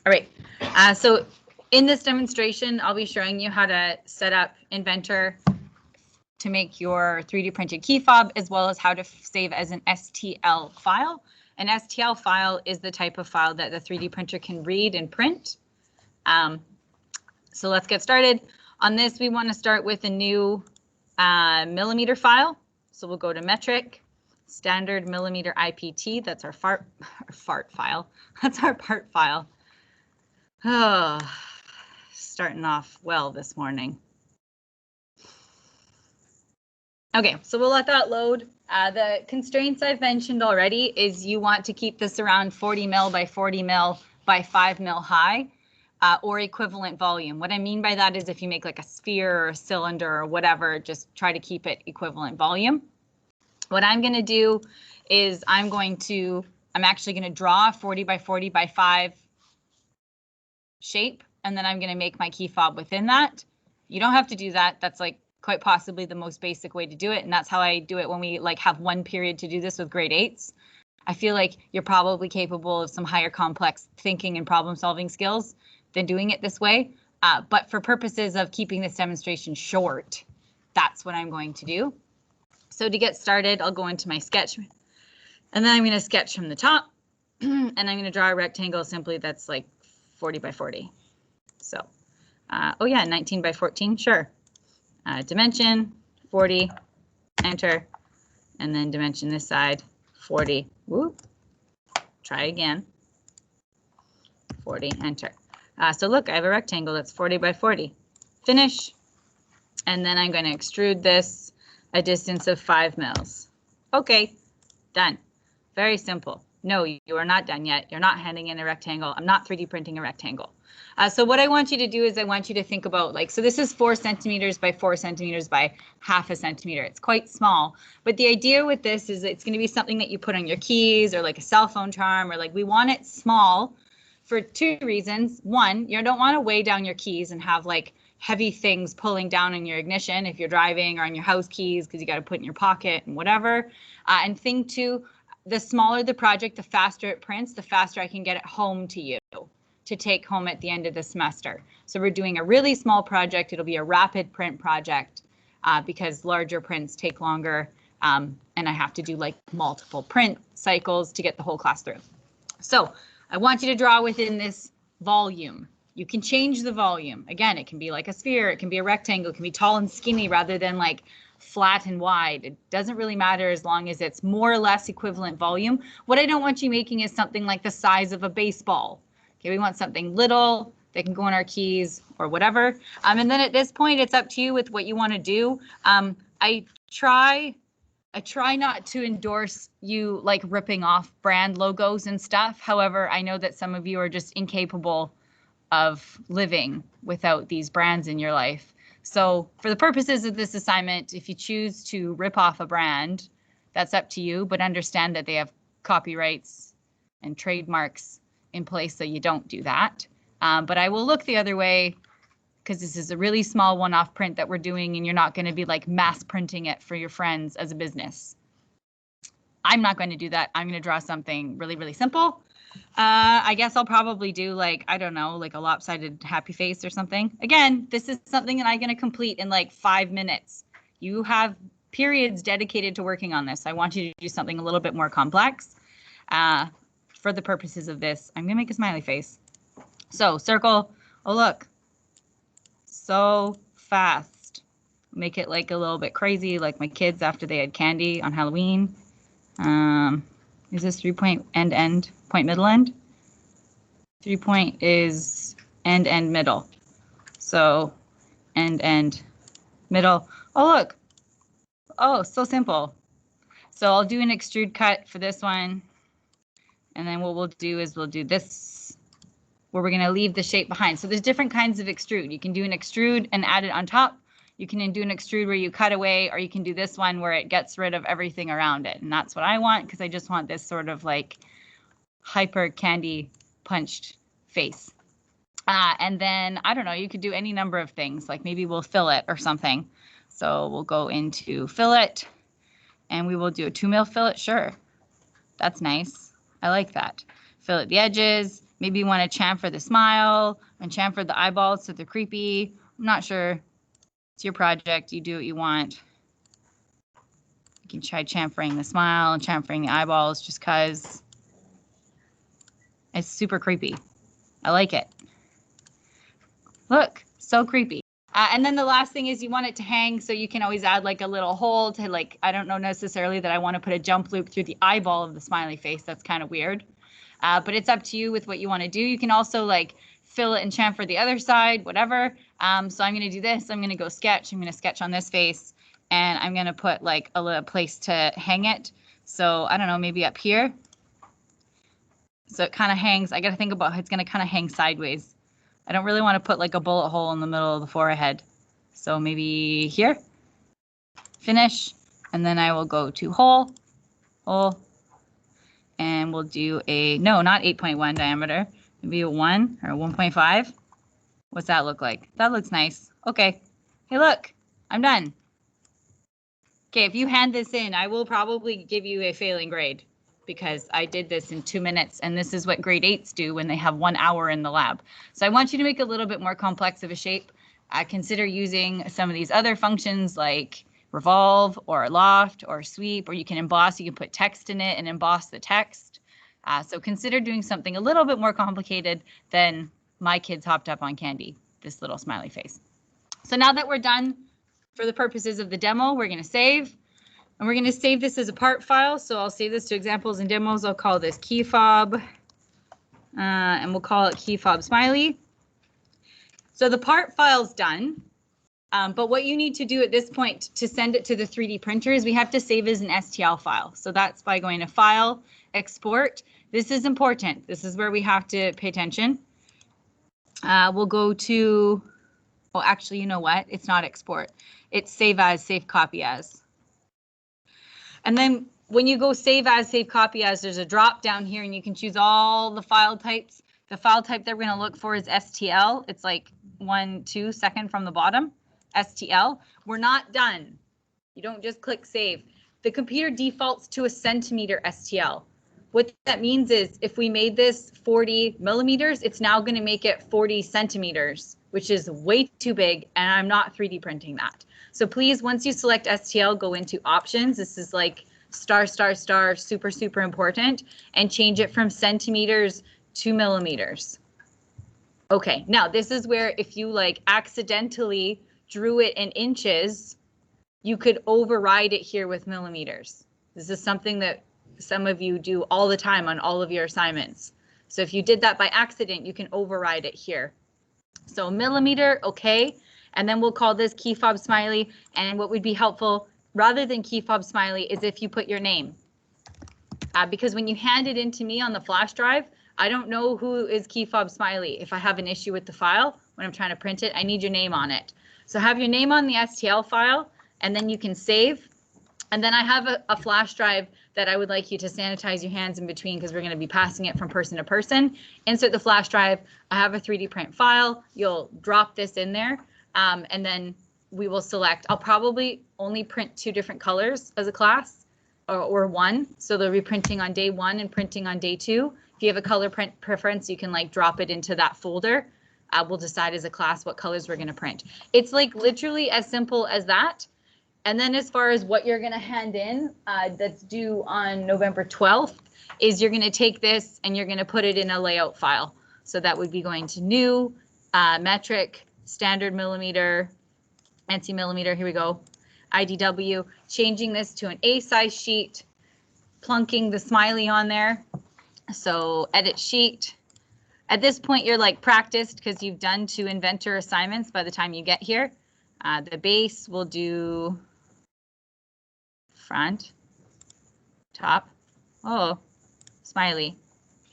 All right, so in this demonstration, I'll be showing you how to set up Inventor to make your 3D printed key fob, as well as how to save as an STL file. An STL file is the type of file that the 3D printer can read and print. So let's get started. On this, we want to start with a new millimeter file. So we'll go to metric, standard millimeter IPT. That's our fart file. That's our part file. Oh, starting off well this morning. Okay, so we'll let that load. The constraints I've mentioned already is you want to keep this around 40 mil by 40 mil by 5 mil high or equivalent volume. What I mean by that is if you make like a sphere or a cylinder or whatever, just try to keep it equivalent volume. What I'm going to do is I'm actually going to draw a 40 by 40 by 5 shape, and then I'm going to make my key fob within that. You don't have to do that. That's like quite possibly the most basic way to do it, and that's how I do it when we like have one period to do this with grade 8s. I feel like you're probably capable of some higher complex thinking and problem solving skills than doing it this way. But for purposes of keeping this demonstration short, that's what I'm going to do. So to get started, I'll go into my sketch, and then I'm going to sketch from the top, and I'm going to draw a rectangle simply that's like 40 by 40. So, oh yeah, 19 by 14, sure. Dimension 40, enter, and then dimension this side 40. Whoop. Try again. 40, enter. So look, I have a rectangle that's 40 by 40. Finish, and then I'm going to extrude this a distance of 5 mils. Okay, done. Very simple. No, you are not done yet. You're not handing in a rectangle. I'm not 3D printing a rectangle. So what I want you to do is I want you to think about like, so this is 4 centimeters by 4 centimeters by half a centimeter. It's quite small, but the idea with this is it's going to be something that you put on your keys or like a cell phone charm, or like we want it small for 2 reasons. One, you don't want to weigh down your keys and have like heavy things pulling down on your ignition if you're driving, or on your house keys because you got to put in your pocket and whatever. And thing 2, the smaller the project, the faster it prints, the faster I can get it home to you to take home at the end of the semester. So we're doing a really small project. It'll be a rapid print project because larger prints take longer, and I have to do like multiple print cycles to get the whole class through. So I want you to draw within this volume. You can change the volume. Again, it can be like a sphere, it can be a rectangle, it can be tall and skinny rather than like flat and wide. It doesn't really matter as long as it's more or less equivalent volume. What I don't want you making is something like the size of a baseball. Okay, we want something little that can go in our keys or whatever. And then at this point, it's up to you with what you want to do. I try not to endorse you like ripping off brand logos and stuff. However, I know that some of you are just incapable of living without these brands in your life. So for the purposes of this assignment, if you choose to rip off a brand, that's up to you, but understand that they have copyrights and trademarks in place, so you don't do that. But I will look the other way because this is a really small one-off print that we're doing, and you're not going to be like mass printing it for your friends as a business. I'm not going to do that. I'm going to draw something really, really simple. I guess I'll probably do like, I don't know, like a lopsided happy face or something. Again, this is something that I'm going to complete in like 5 minutes. You have periods dedicated to working on this. I want you to do something a little bit more complex. For the purposes of this, I'm going to make a smiley face. So circle. Oh, look. So fast. Make it like a little bit crazy, like my kids after they had candy on Halloween. Is this 3-point end, point middle end? 3-point is end middle. So end middle. Oh, look. Oh, so simple. So I'll do an extrude cut for this one. And then what we'll do is we'll do this where we're going to leave the shape behind. So there's different kinds of extrude. You can do an extrude and add it on top. You can do an extrude where you cut away, or you can do this one where it gets rid of everything around it. And that's what I want, because I just want this sort of like hyper candy punched face. And then, I don't know, you could do any number of things, like maybe we'll fillet or something. So we'll go into fillet, and we will do a 2 mil fillet. Sure, that's nice. I like that. Fillet the edges, Maybe you want to chamfer the smile and chamfer the eyeballs so they're creepy. I'm not sure. It's your project. You do what you want. You can try chamfering the smile and chamfering the eyeballs just because it's super creepy. I like it. Look, so creepy. And then the last thing is you want it to hang, so you can always add like a little hole to like, I don't know necessarily that I want to put a jump loop through the eyeball of the smiley face. That's kind of weird. But it's up to you with what you want to do. You can also like fill it and chamfer the other side, whatever. So I'm going to do this. I'm going to go sketch. I'm going to sketch on this face, and I'm going to put like a little place to hang it. So I don't know, maybe up here. So it kind of hangs. I got to think about how it's going to kind of hang sideways. I don't really want to put like a bullet hole in the middle of the forehead. So maybe here, finish, and then I will go to hole, and we'll do a, no, not 8.1 diameter, maybe a 1 or 1.5. What's that look like? That looks nice. Okay. Hey, look, I'm done. Okay, if you hand this in, I will probably give you a failing grade, because I did this in 2 minutes, and this is what grade 8s do when they have 1 hour in the lab. So I want you to make a little bit more complex of a shape. Consider using some of these other functions like revolve or loft or sweep, or you can emboss. You can put text in it and emboss the text. So consider doing something a little bit more complicated than my kids hopped up on candy, this little smiley face. So now that we're done for the purposes of the demo, we're going to save. And we're going to save this as a part file. So I'll save this to examples and demos. I'll call this keyfob, and we'll call it keyfob smiley. So the part file's done. But what you need to do at this point to send it to the 3D printer is we have to save as an STL file. So that's by going to File, Export. This is important. This is where we have to pay attention. We'll go to, well, actually, you know what? It's not export. It's save as, save copy as. And then when you go save as, save copy as, there's a drop down here, and you can choose all the file types. The file type that we're going to look for is STL. It's like 1, 2 second from the bottom. STL. We're not done. You don't just click save. The computer defaults to a centimeter STL. What that means is if we made this 40 millimeters, it's now going to make it 40 centimeters, which is way too big, and I'm not 3D printing that. So please, once you select STL, go into options. This is like star, super, super important, and change it from centimeters to millimeters. Okay, now this is where if you like accidentally drew it in inches, you could override it here with millimeters. This is something that some of you do all the time on all of your assignments. So if you did that by accident, you can override it here. So millimeter, okay. And then we'll call this keyfob smiley. And what would be helpful, rather than keyfob smiley, is if you put your name. Because when you hand it in to me on the flash drive, I don't know who is keyfob smiley. If I have an issue with the file, when I'm trying to print it, I need your name on it. So have your name on the STL file, and then you can save. And then I have a flash drive that I would like you to sanitize your hands in between, because we're going to be passing it from person to person. Insert the flash drive. I have a 3D print file. You'll drop this in there, and then we will select. I'll probably only print 2 different colors as a class, or 1. So they'll be printing on day 1 and printing on day 2. If you have a color print preference, you can like drop it into that folder. We'll decide as a class what colors we're going to print. It's like literally as simple as that. And then as far as what you're going to hand in, that's due on November 12th, is you're going to take this and you're going to put it in a layout file. So that would be going to new, metric, standard millimeter, ANSI millimeter, here we go, IDW, changing this to an A size sheet, plunking the smiley on there. So edit sheet. At this point, you're like practiced because you've done 2 Inventor assignments by the time you get here. The base will do front, top, oh, smiley.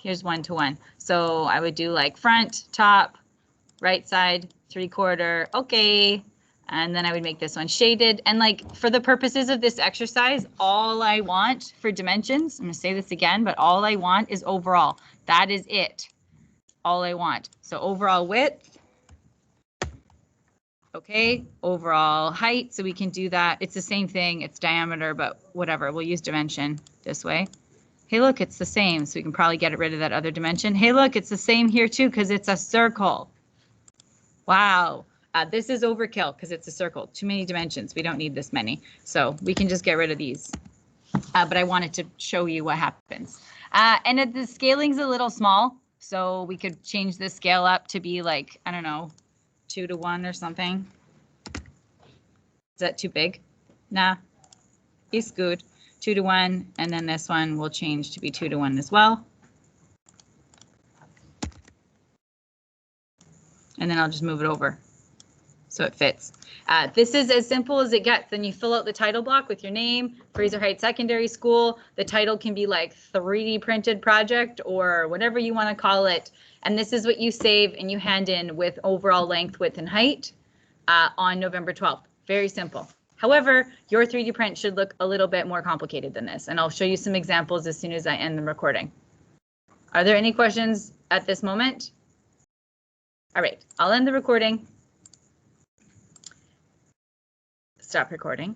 Here's 1-to-1. So I would do like front, top, right side, 3/4, okay. And then I would make this one shaded. And like for the purposes of this exercise, all I want for dimensions, I'm gonna say this again, but all I want is overall. That is it. All I want. So overall width. Okay, overall height, so we can do that. It's the same thing, it's diameter, but whatever, we'll use dimension this way. Hey, look, it's the same. So we can probably get rid of that other dimension. Hey, look, it's the same here too because it's a circle. Wow. This is overkill because it's a circle. Too many dimensions. We don't need this many. So we can just get rid of these. But I wanted to show you what happens. And the scaling's a little small. So we could change the scale up to be like, I don't know, 2 to 1 or something. Is that too big? Nah, it's good. 2 to 1. And then this one will change to be 2 to 1 as well. And then I'll just move it over so it fits. This is as simple as it gets. Then you fill out the title block with your name, Fraser Heights Secondary School. The title can be like 3D printed project or whatever you want to call it. And this is what you save and you hand in with overall length, width, and height on November 12th. Very simple. However, your 3D print should look a little bit more complicated than this. And I'll show you some examples as soon as I end the recording. Are there any questions at this moment? All right, I'll end the recording. Stop recording.